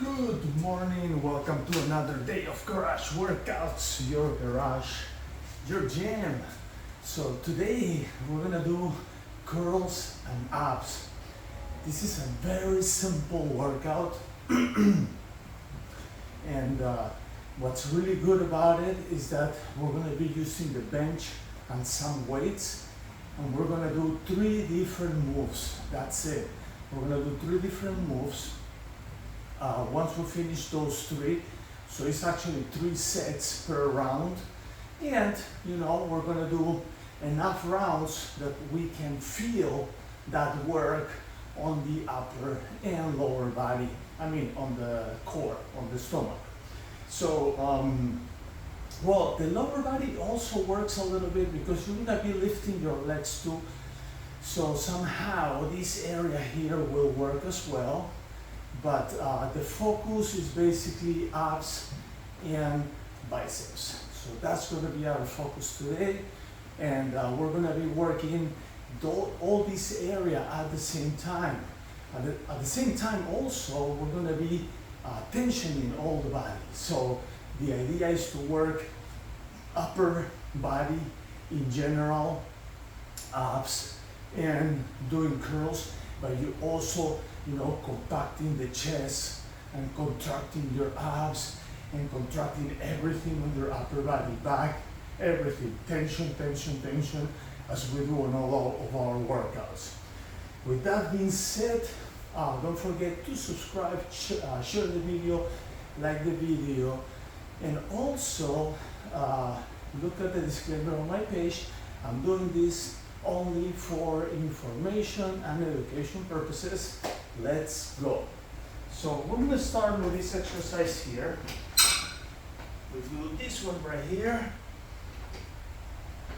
Good morning, welcome to another day of garage workouts, your garage, your gym. So today we're gonna do curls and abs. This is a very simple workout and what's really good about it is that we're gonna be using the bench and some weights, and we're gonna do 3 different moves. That's it. We're gonna do 3 different moves. Once we finish those 3, so it's actually 3 sets per round, and we're gonna do enough rounds that we can feel that work on the upper and lower body. I mean on the core, on the stomach. So well, the lower body also works a little bit because you're gonna be lifting your legs too, so somehow this area here will work as well. But the focus is basically abs and biceps. So that's going to be our focus today. And we're going to be working all this area at the same time. At the same time also, we're going to be tensioning all the body. So the idea is to work upper body in general, abs, and doing curls, but you also compacting the chest and contracting your abs and contracting everything on your upper body, back, everything, tension, tension, tension, as we do on all of our workouts. With that being said, don't forget to subscribe, share the video, like the video, and also look at the disclaimer on my page. I'm doing this only for information and education purposes. Let's go. So we're going to start with this exercise here. We do this one right here.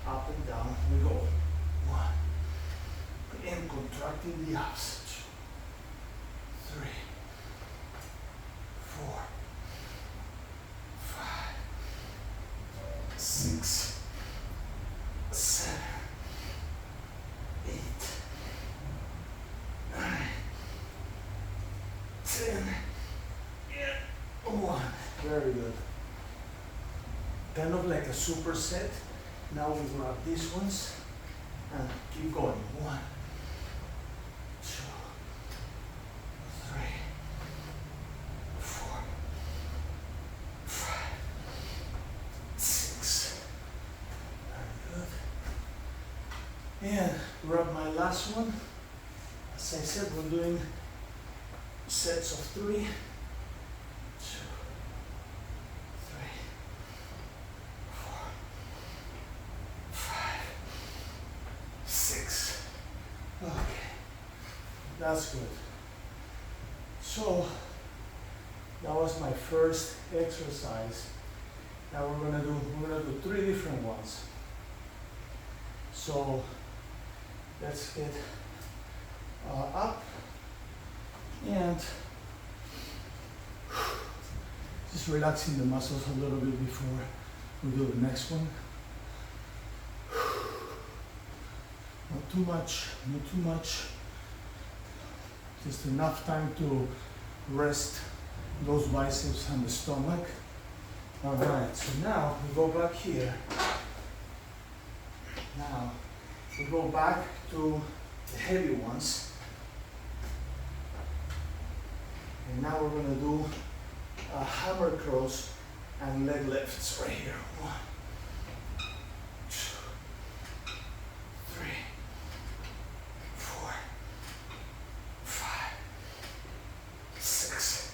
Up and down we go. 1. And contracting the abs. 3, 4, 5, 6, 7, 8, 9, 10, and 1. Very good. Kind of like a superset. Now we grab these ones and keep going. 1, 2, 3, 4, 5, 6. Very good. And grab my last one. As I said, we're doing sets of 3, 2, 3, 4, 5, 6. Okay, that's good. So that was my first exercise. Now we're gonna do 3 different ones. So let's get up and just relaxing the muscles a little bit before we do the next one. Not too much, not too much. Just enough time to rest those biceps and the stomach. All right, so now we go back here. Now we go back to the heavy ones. And now we're going to do hammer curls and leg lifts right here. 1, 2, 3, 4, 5, 6,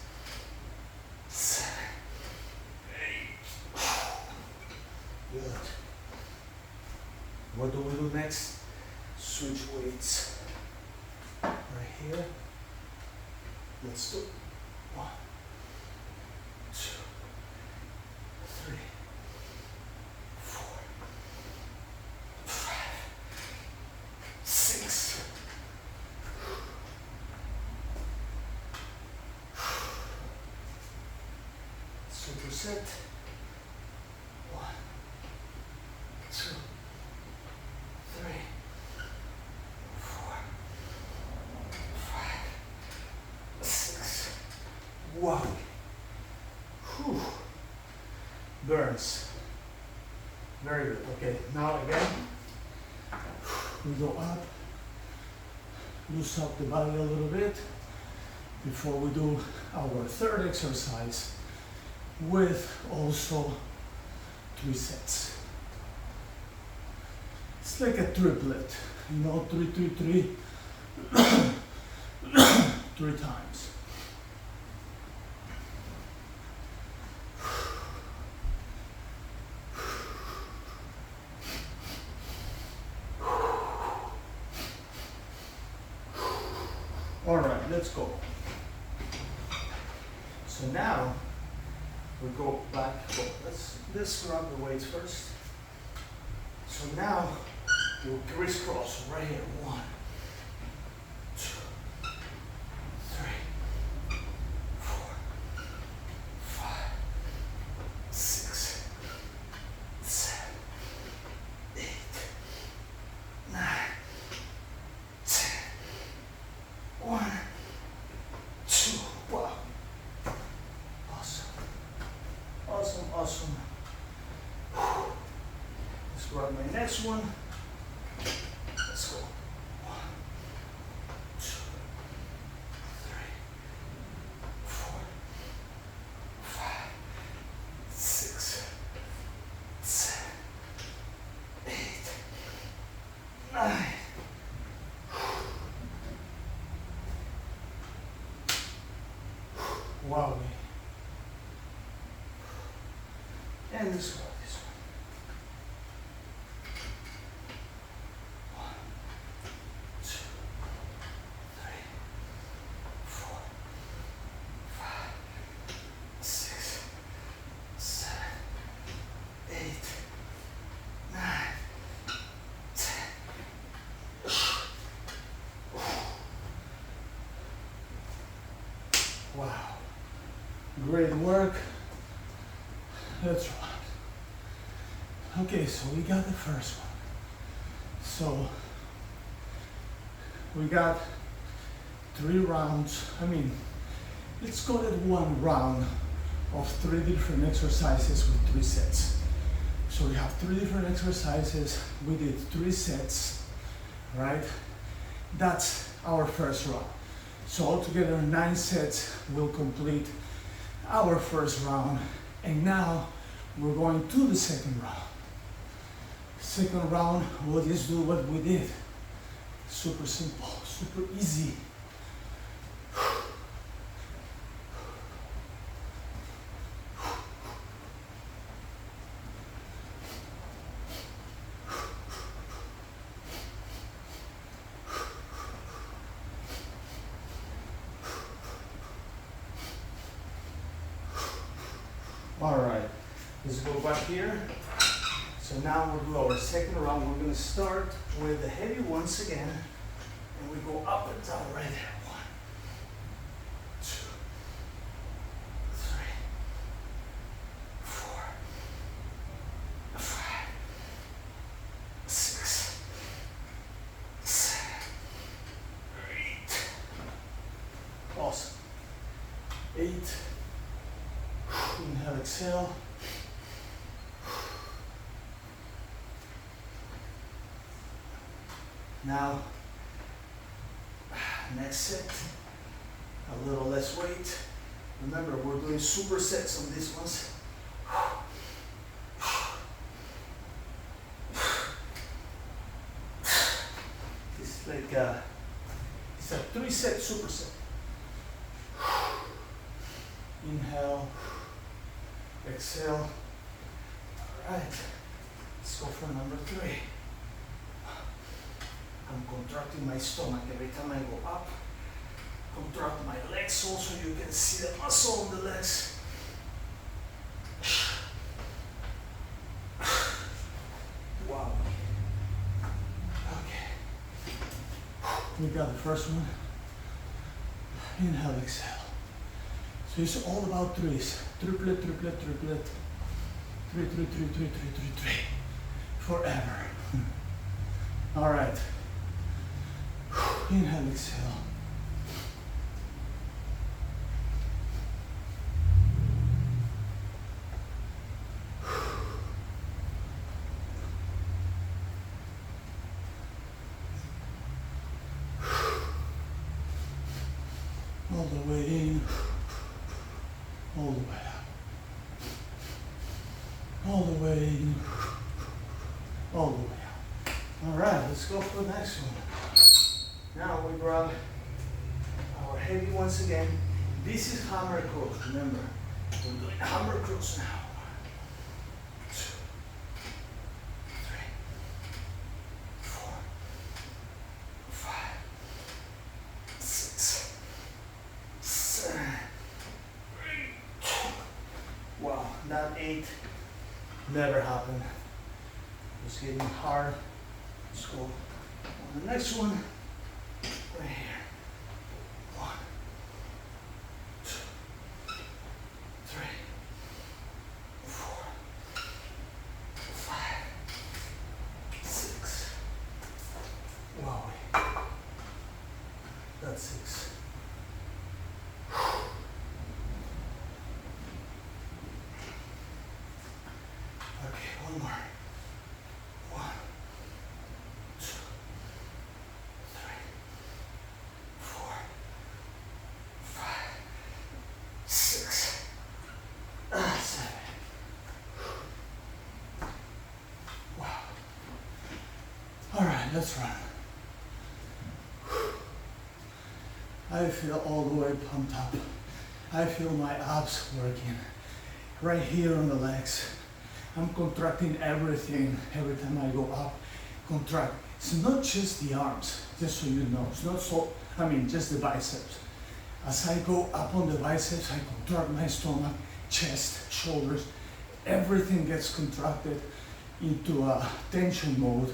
7, 8. Good. What do we do next? Switch weights. Right here. Let's do 1, 2, 3, 4, 5, 6. Superset. 1, 2, 3, 4, 5, 6. Wow. Whew. Burns. Very good. Okay, now again, we go up, loosen up the body a little bit before we do our third exercise with also 3 sets. It's like a triplet, you know, 3, 3, 3, 3 times. All right, let's go. So now we go back. Oh, let's grab the weights first. So now we'll crisscross right here. 1, 2, 3, 4, 5, 6, 7, 8, 9, 10. 1, 2. Wow. Awesome. Awesome, awesome. Let's grab my next one. Let's go. 1, 2, 3, 4, 5, 6, 7, 8, 9. Wow. And this one, this one. 1, 2, 3, 4, 5, 6, 7, 8, 9, 10. Wow. Great work. That's right. Okay, so we got the first one. So we got 3 rounds. I mean, let's call it 1 round of 3 different exercises with 3 sets. So we have 3 different exercises. We did 3 sets, right? That's our first round. So altogether 9 sets will complete our first round. And now we're going to the second round. Second round, we'll just do what we did. Super simple, super easy. All right, let's go back here. So now we'll do our second round. We're going to start with the heavy once again, and we go up and down right there. 1, 2, 3, 4, 5, 6, 7, 8. Awesome. 8. Inhale, exhale. Now, next set, a little less weight. Remember, we're doing supersets on these ones. It's like it's a 3-set superset. Inhale, exhale. All right, let's go for number 3. I'm contracting my stomach every time I go up. Contract my legs also, you can see the muscle on the legs. Wow. Okay. We got the first one. Inhale, exhale. So it's all about 3s. Triplet, triplet, triplet. 3, 3, 3, 3, 3, 3, 3. Forever. All right. Inhale, exhale. All the way in, all the way up. All the way in, all the way up. All right, let's go for the next one. Now we grab our heavy once again. This is hammer curls, remember. We're doing hammer curls now. 1, 2, 3, 4, 5, 6, 7, 8. Wow, that 8 never happened. It's getting hard. Let's go on the next one. Right here. 1, 2, 3, 4, 5, 6. Wow. That's 6. Okay, one more. 1, 2, 3, 4, 5, 6, 7. Wow. All right, let's run. I feel all the way pumped up. I feel my abs working. Right here on the legs. I'm contracting everything every time I go up. Contract. It's not just the arms, just so you know. It's not so, just the biceps. As I go up on the biceps, I contract my stomach, chest, shoulders. Everything gets contracted into a tension mode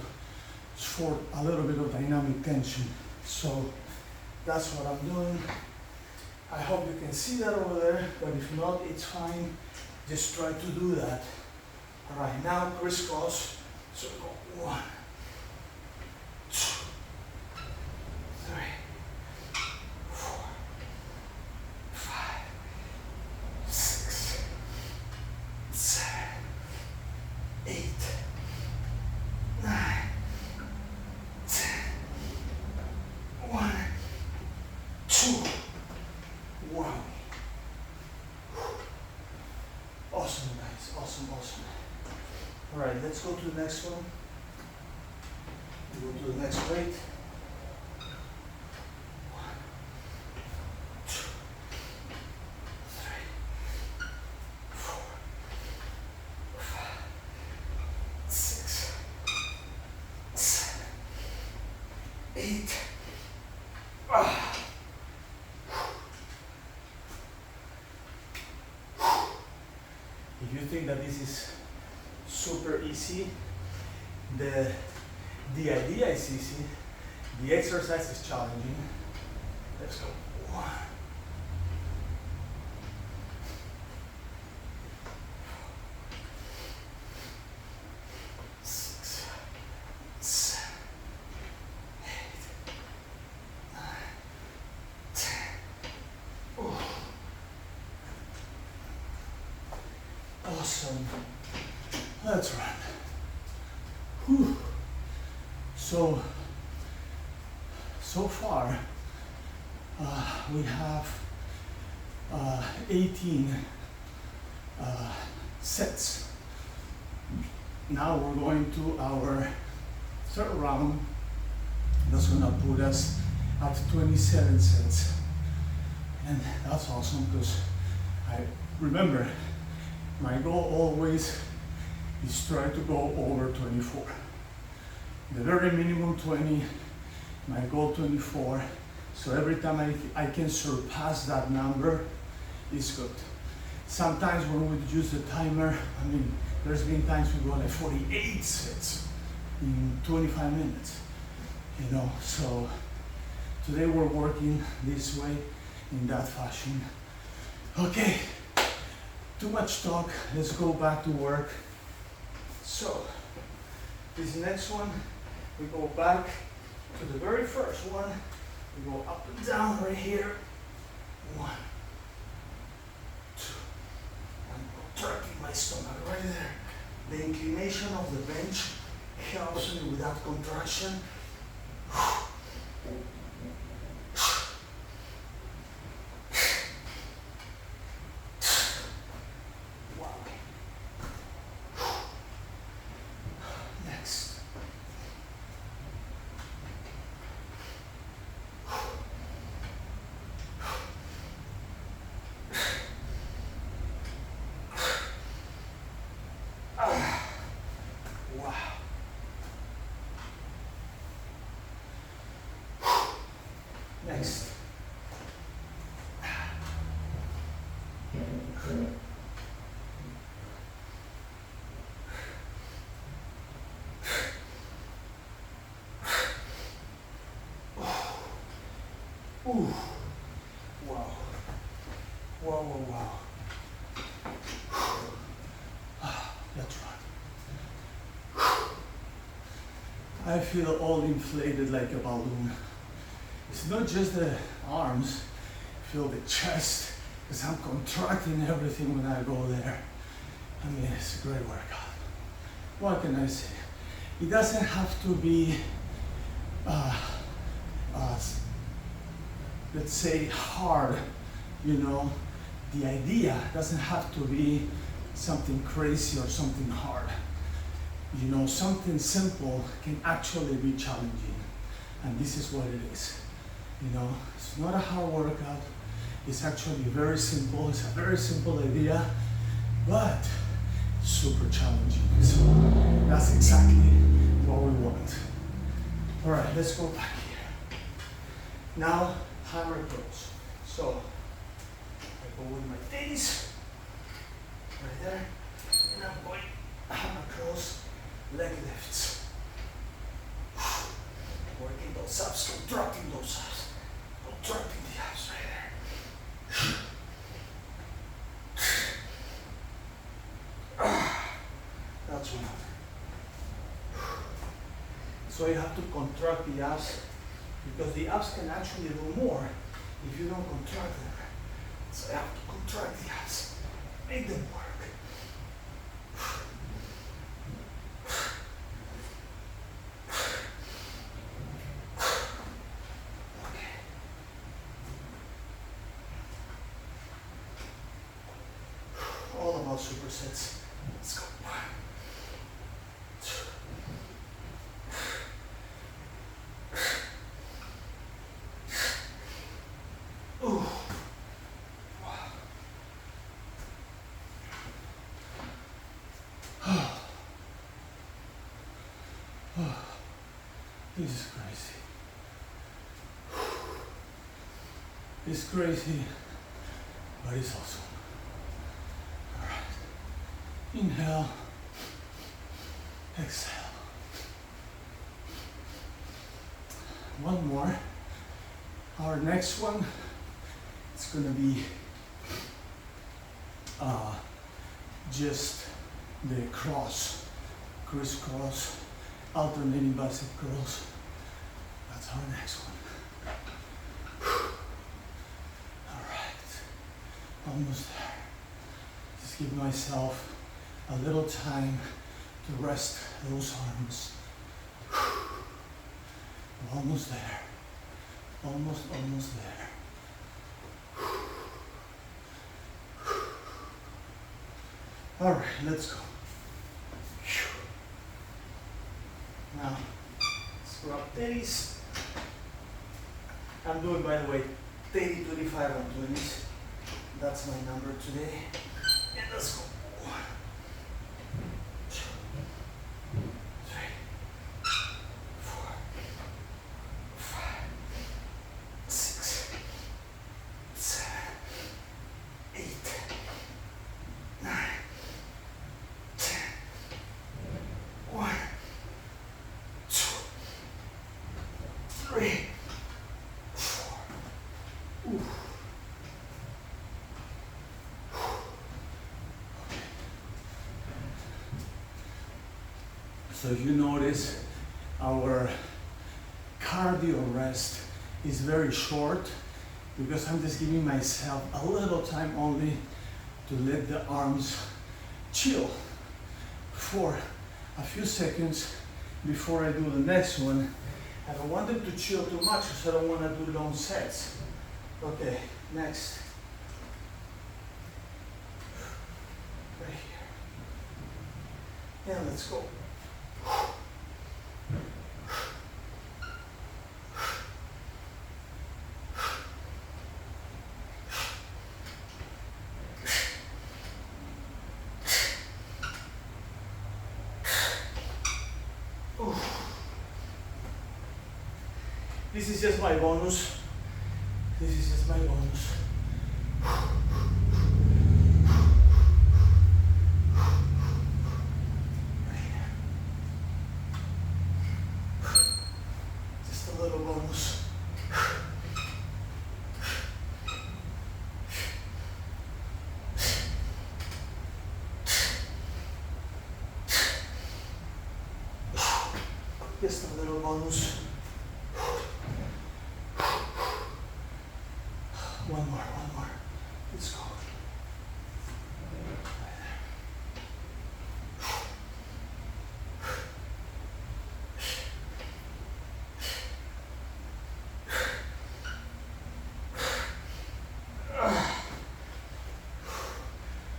for a little bit of dynamic tension. So that's what I'm doing. I hope you can see that over there, but if not, it's fine. Just try to do that. All right, now crisscross. So go 1, 2, 3, 4, 5, 6, 7, 8, 9, 10. 1, 2. Wow. Awesome, guys. Awesome, awesome. All right, let's go to the next one. We go to the next weight. 1, 2, 3, 4, 5, 6, 7, 8. If you think that this is super easy, the idea is easy, the exercise is challenging. Let's go. 1, 6, 7, 8, 9, 10. Oh. Awesome. Let's run. Whew. So far, we have 18 sets. Now we're going to our third round. That's gonna put us at 27 sets. And that's awesome because I remember my goal always is try to go over 24. The very minimum 20, my goal 24. So every time I can surpass that number, is good. Sometimes when we use the timer, there's been times we go like 48 sets in 25 minutes, So today we're working this way, in that fashion. Okay. Too much talk, let's go back to work. So, this next one, we go back to the very first one. We go up and down right here. 1, 2. I'm contracting my stomach right there. The inclination of the bench helps me with that contraction. Ooh. Wow. Wow, wow, wow. That's right. I feel all inflated like a balloon. It's not just the arms, I feel the chest, because I'm contracting everything when I go there. I mean, it's a great workout. What can I say? It doesn't have to be, let's say, hard, you know. The idea doesn't have to be something crazy or something hard. You know, something simple can actually be challenging. And this is what it is. You know, it's not a hard workout. It's actually very simple. It's a very simple idea, but super challenging. So that's exactly what we want. All right, let's go back here. Now, hammer curls. So I go with my titties right there, and I'm going hammer curls, leg lifts. Working those abs, contracting those abs, contracting the abs right there. That's one. So you have to contract the abs, because the abs can actually do more if you don't contract them. So you have to contract the abs, make them work. All about supersets. Let's go. Ooh. This is crazy. It's crazy, but it's awesome. All right. Inhale. Exhale. One more. Our next one, it's gonna be just the cross, criss-cross, alternating bicep curls. That's our next one. All right, almost there. Just give myself a little time to rest those arms. Almost there. Almost there. All right, let's go. Now, scrub 30s. I'm doing, by the way, 30, 25 on 20s. That's my number today. And let's go. 1, 2, 3, 4, 5, 6, 7, 8, 9, 10. 1, 2, 3, 4. Ooh. So if you notice, our cardio rest is very short because I'm just giving myself a little time only to let the arms chill for a few seconds before I do the next one. I don't want them to chill too much because I don't want to do long sets. Okay, next. Right here. Yeah, let's go. This is just my bonus. This is just my bonus. Just a little bonus. One more. Let's go.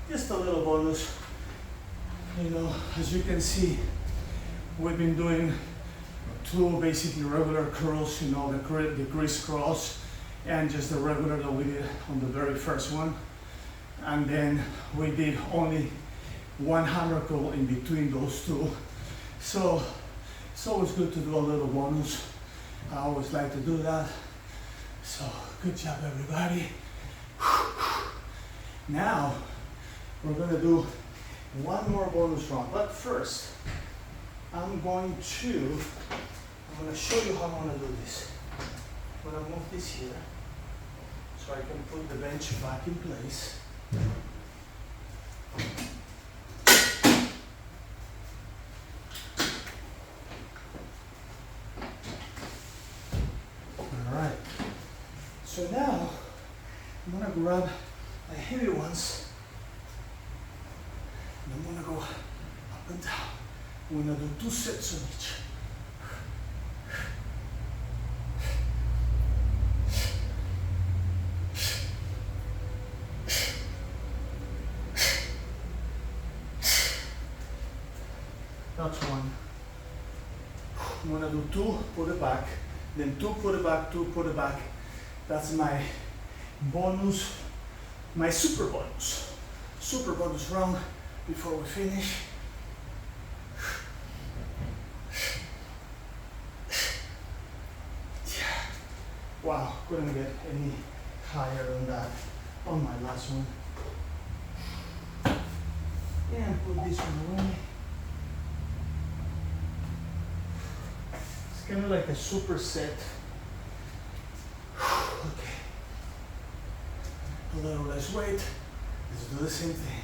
Just a little bonus. You know, as you can see, we've been doing two basically regular curls, you know, the criss-cross and just the regular that we did on the very first one. And then we did only one hammer curl in between those two. So it's always good to do a little bonus. I always like to do that. So good job, everybody. Now we're gonna do one more bonus round, but first I'm gonna show you how I'm gonna do this. I'm gonna move this here so I can put the bench back in place. All right. So now I'm gonna grab my heavy ones and I'm gonna go up and down. I'm gonna do 2 sets on each. That's one. I'm gonna do 2, put it back, then 2, put it back, 2, put it back. That's my bonus, my super bonus round before we finish. Wow, couldn't get any higher than that on my last one. And put this one away. It's kind of like a superset. Okay. A little less weight. Let's do the same thing.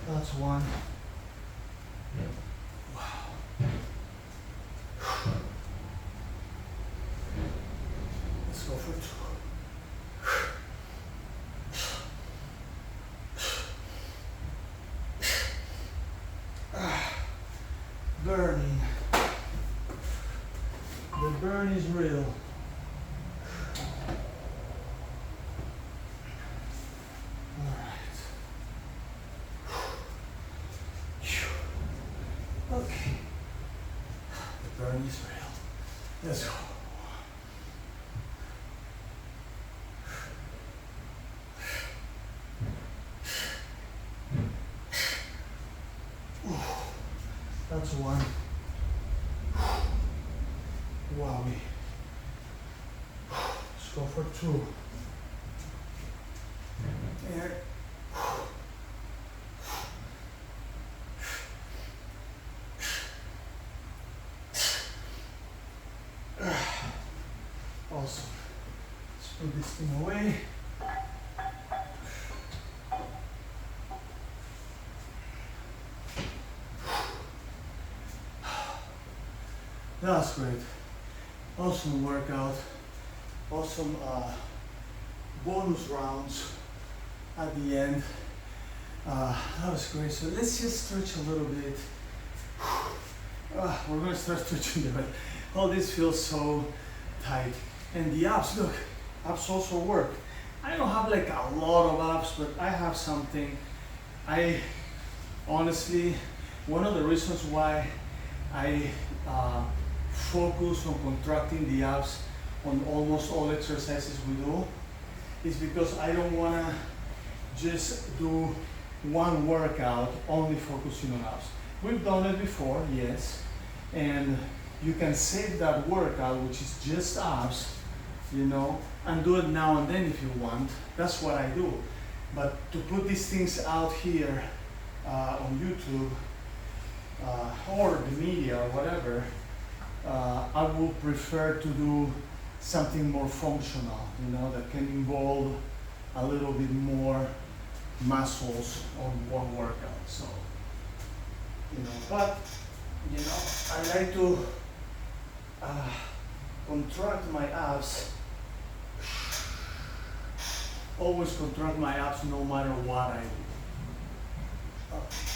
That's one. Wow. Let's go for 2. Burning. The burn is real. Okay, the burn is real. Let's go. That's one. Wowie. Let's go for 2. There. Awesome. Let's put this thing away. That's great. Awesome workout. Awesome bonus rounds at the end. That was great. So let's just stretch a little bit. We're going to start stretching the bed. All this feels so tight. And the abs, look, abs also work. I don't have like a lot of abs, but I have something. I honestly, one of the reasons why I focus on contracting the abs on almost all exercises we do is because I don't want to just do one workout only focusing on abs. We've done it before, yes, and you can save that workout, which is just abs, you know, and do it now and then if you want. That's what I do. But to put these things out here on YouTube or the media or whatever, I would prefer to do something more functional, you know, that can involve a little bit more muscles on one workout. So, you know, but, you know, I like to contract my abs. Always contract my abs no matter what I do. Okay.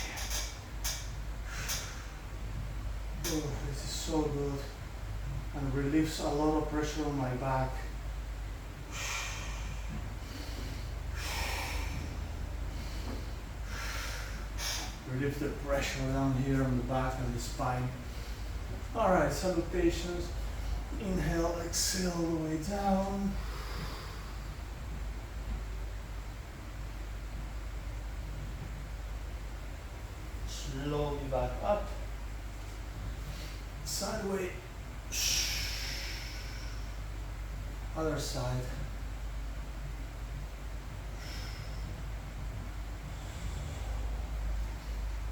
Oh, this is so good and relieves a lot of pressure on my back. Relieve the pressure down here on the back and the spine. All right, salutations. Inhale, exhale all the way down. Slowly back up. Sideways. Other side.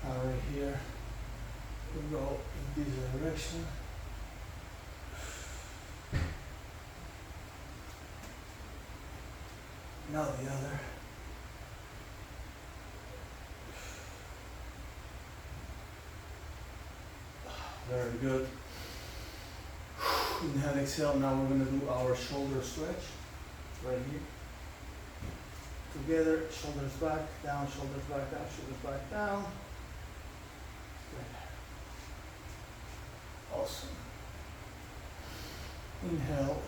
Right here, we go in this direction. Now the other. Very good. Inhale, exhale. Now we're going to do our shoulder stretch right here. Together, shoulders back, down, shoulders back, down, shoulders back, down. Awesome. Inhale.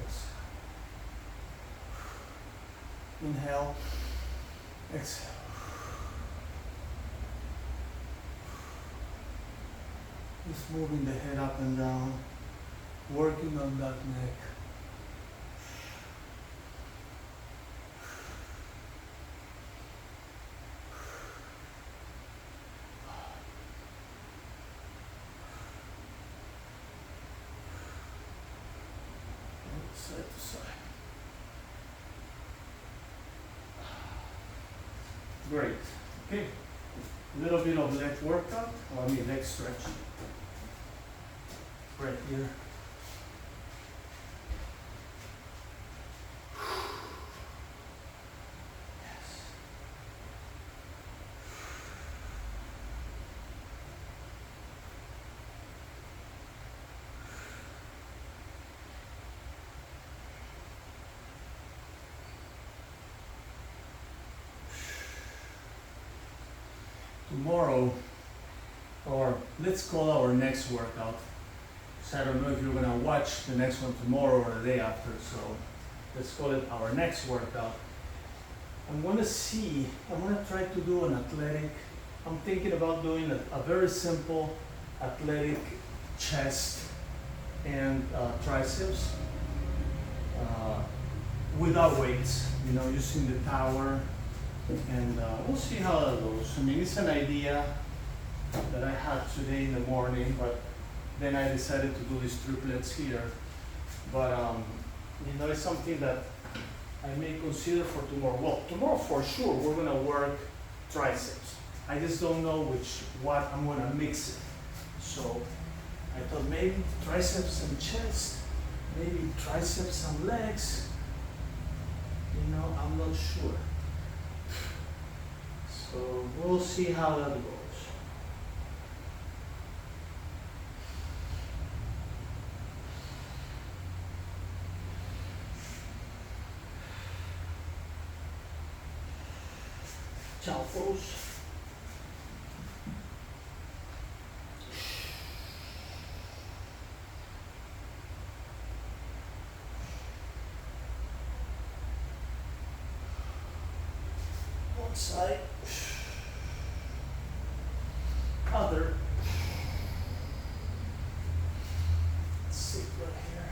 Exhale. Inhale. Exhale. Just moving the head up and down, working on that neck. Side to side. Great. Okay. A little bit of leg workout, or leg stretch. Right here. Yes. Tomorrow, or let's call our next workout. So I don't know if you're gonna watch the next one tomorrow or the day after, so let's call it our next workout. I'm gonna try to do an athletic, I'm thinking about doing a very simple athletic chest and triceps without weights, you know, using the tower, and we'll see how that goes. I mean, it's an idea that I had today in the morning, but then I decided to do these triplets here. But you know, it's something that I may consider for tomorrow. Well, tomorrow for sure we're gonna work triceps. I just don't know what I'm gonna mix it. So I thought maybe triceps and chest, maybe triceps and legs. You know, I'm not sure. So we'll see how that goes. Ciao, folks. One side, other. Sit right here.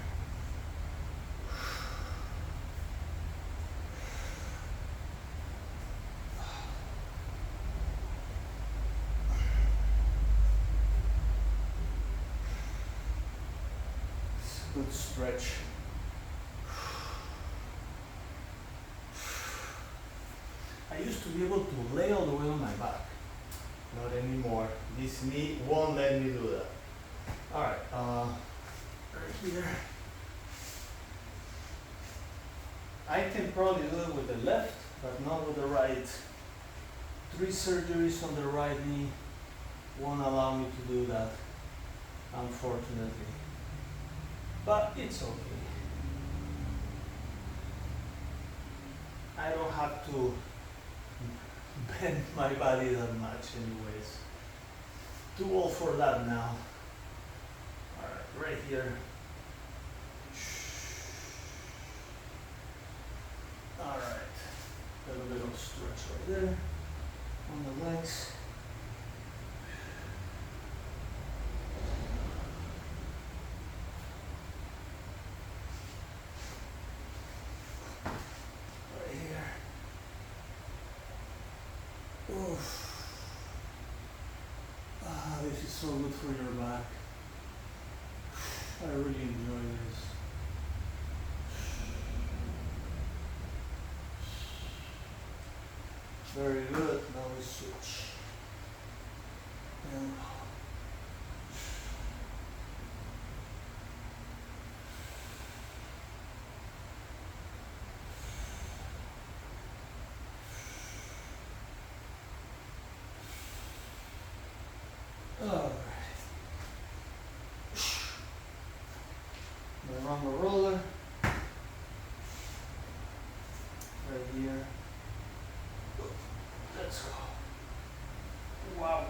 Good stretch. I used to be able to lay all the way on my back. Not anymore. This knee won't let me do that. All right, right here. I can probably do it with the left, but not with the right. 3 surgeries on the right knee won't allow me to do that, unfortunately. But it's okay. I don't have to bend my body that much anyways. Too old for that now. Alright, right here. Alright, a little bit of stretch right there on the legs. Right here. Oof. Ah, this is so good for your back. I really enjoy this. Very good. Now we switch. And all right. Now run the roller. Right here. Let's go. Wow.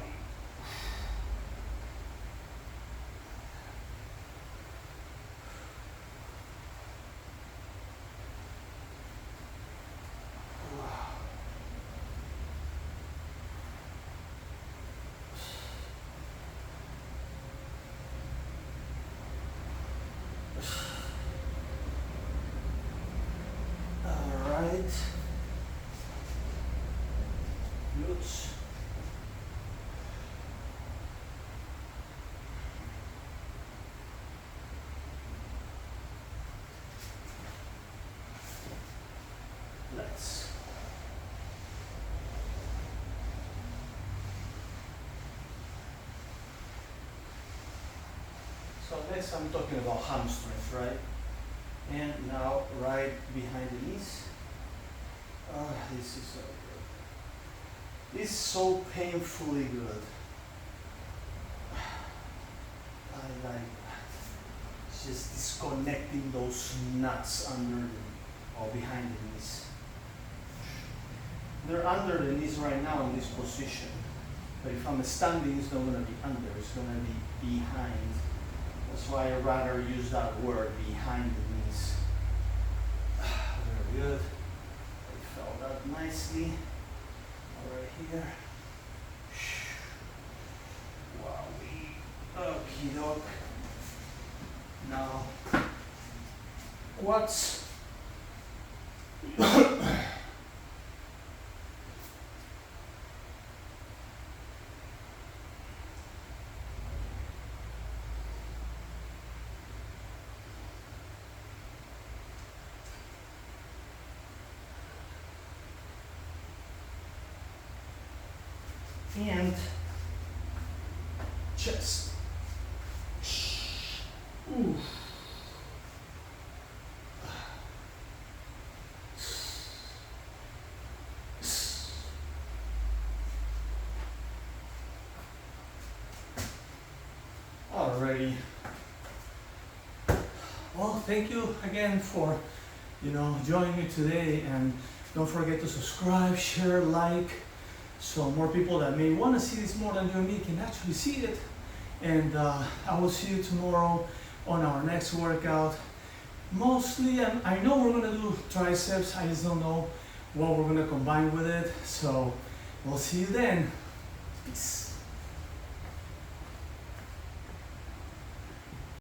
All right. Glutes. Let's. So next I'm talking about hamstrings, right? And now right behind the knees. This is so good. This is so painfully good. I like that. It's just disconnecting those nuts under or behind the knees. They're under the knees right now in this position. But if I'm standing, it's not going to be under, it's going to be behind. That's why I'd rather use that word, behind the knees. Very good. I felt that nicely. Right here. Wow. Okie doke. Now, quads. And chest. Ooh. Alrighty. Well, thank you again for joining me today, and don't forget to subscribe, share, like, so more people that may want to see this more than you and me can actually see it. And I will see you tomorrow on our next workout. Mostly, I know we're going to do triceps. I just don't know what we're going to combine with it. So we'll see you then. Peace.